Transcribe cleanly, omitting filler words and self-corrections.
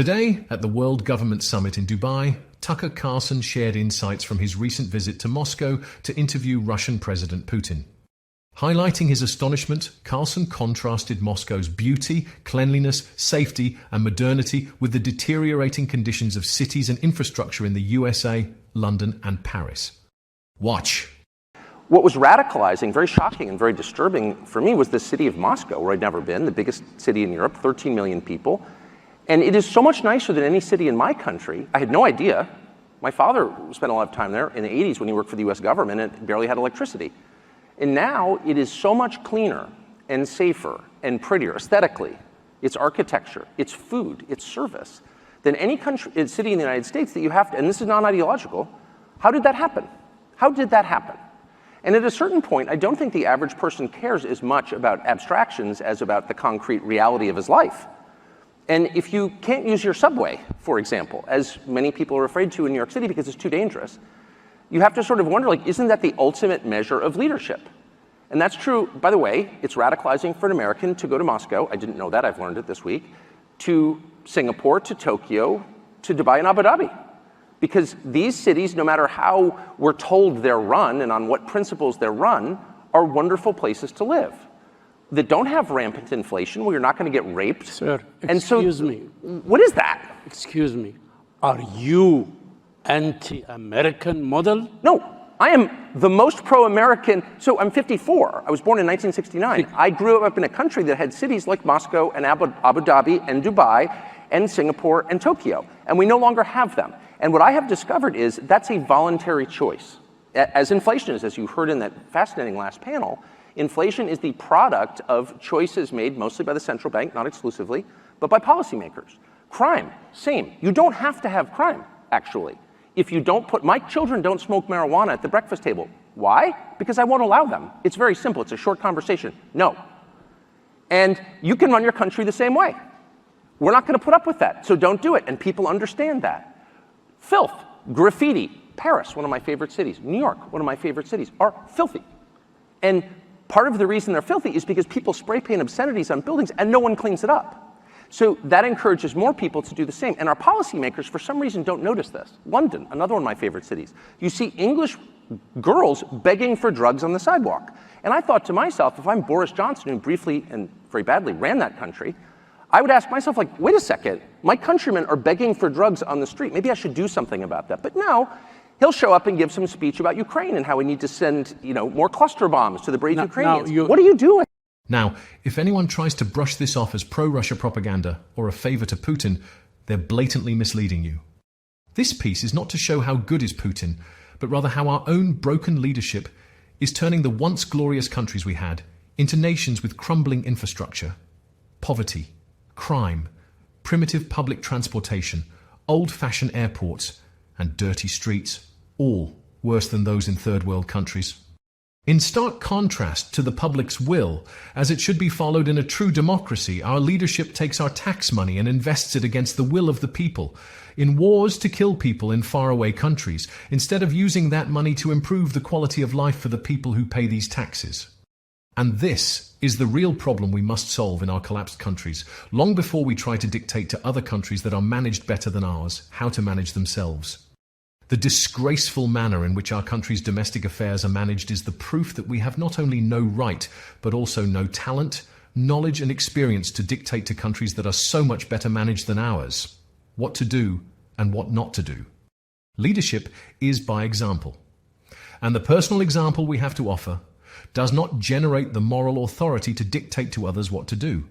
Today, at the World Government Summit in Dubai, Tucker Carlson shared insights from his recent visit to Moscow to interview Russian President Putin. Highlighting his astonishment, Carlson contrasted Moscow's beauty, cleanliness, safety, and modernity with the deteriorating conditions of cities and infrastructure in the USA, London, and Paris. Watch. What was radicalizing, very shocking and very disturbing for me was the city of Moscow, where I'd never been, the biggest city in Europe, 13 million people. And it is so much nicer than any city in my country. I had no idea. My father spent a lot of time there in the 80s when he worked for the US government and barely had electricity. And now it is so much cleaner and safer and prettier aesthetically, its architecture, its food, its service, than any country, city in the United States that you have to, and this is non-ideological. How did that happen? How did that happen? And at a certain point, I don't think the average person cares as much about abstractions as about the concrete reality of his life. And if you can't use your subway, for example, as many people are afraid to in New York City because it's too dangerous, you have to sort of wonder, like, isn't that the ultimate measure of leadership? And that's true, by the way, it's radicalizing for an American to go to Moscow, I didn't know that, I've learned it this week, to Singapore, to Tokyo, to Dubai and Abu Dhabi. Because these cities, no matter how we're told they're run and on what principles they're run, are wonderful places to live that don't have rampant inflation, where you're not going to get raped. Sir, excuse me. What is that? Excuse me. Are you anti-American model? No, I am the most pro-American. So I'm 54. I was born in 1969. I grew up in a country that had cities like Moscow and Abu Dhabi and Dubai and Singapore and Tokyo, and we no longer have them. And what I have discovered is that's a voluntary choice. As inflation is, as you heard in that fascinating last panel, inflation is the product of choices made mostly by the central bank, not exclusively, but by policymakers. Crime, same. You don't have to have crime, actually. If you don't put, my children don't smoke marijuana at the breakfast table. Why? Because I won't allow them. It's very simple. It's a short conversation. No. And you can run your country the same way. We're not going to put up with that, so don't do it. And people understand that. Filth, graffiti, Paris, one of my favorite cities, New York, one of my favorite cities, are filthy. And part of the reason they're filthy is because people spray paint obscenities on buildings and no one cleans it up. So that encourages more people to do the same. And our policymakers, for some reason, don't notice this. London, another one of my favorite cities. You see English girls begging for drugs on the sidewalk. And I thought to myself, if I'm Boris Johnson, who briefly and very badly ran that country, I would ask myself, like, wait a second, my countrymen are begging for drugs on the street. Maybe I should do something about that. But no, he'll show up and give some speech about Ukraine and how we need to send, more cluster bombs to the brave Ukrainians. What are you doing? Now, if anyone tries to brush this off as pro-Russia propaganda or a favor to Putin, they're blatantly misleading you. This piece is not to show how good is Putin, but rather how our own broken leadership is turning the once glorious countries we had into nations with crumbling infrastructure, poverty, crime, primitive public transportation, old-fashioned airports, and dirty streets, all worse than those in third world countries. In stark contrast to the public's will, as it should be followed in a true democracy, our leadership takes our tax money and invests it against the will of the people, in wars to kill people in faraway countries, instead of using that money to improve the quality of life for the people who pay these taxes. And this is the real problem we must solve in our collapsed countries, long before we try to dictate to other countries that are managed better than ours how to manage themselves. The disgraceful manner in which our country's domestic affairs are managed is the proof that we have not only no right, but also no talent, knowledge and experience to dictate to countries that are so much better managed than ours what to do and what not to do. Leadership is by example. And the personal example we have to offer does not generate the moral authority to dictate to others what to do.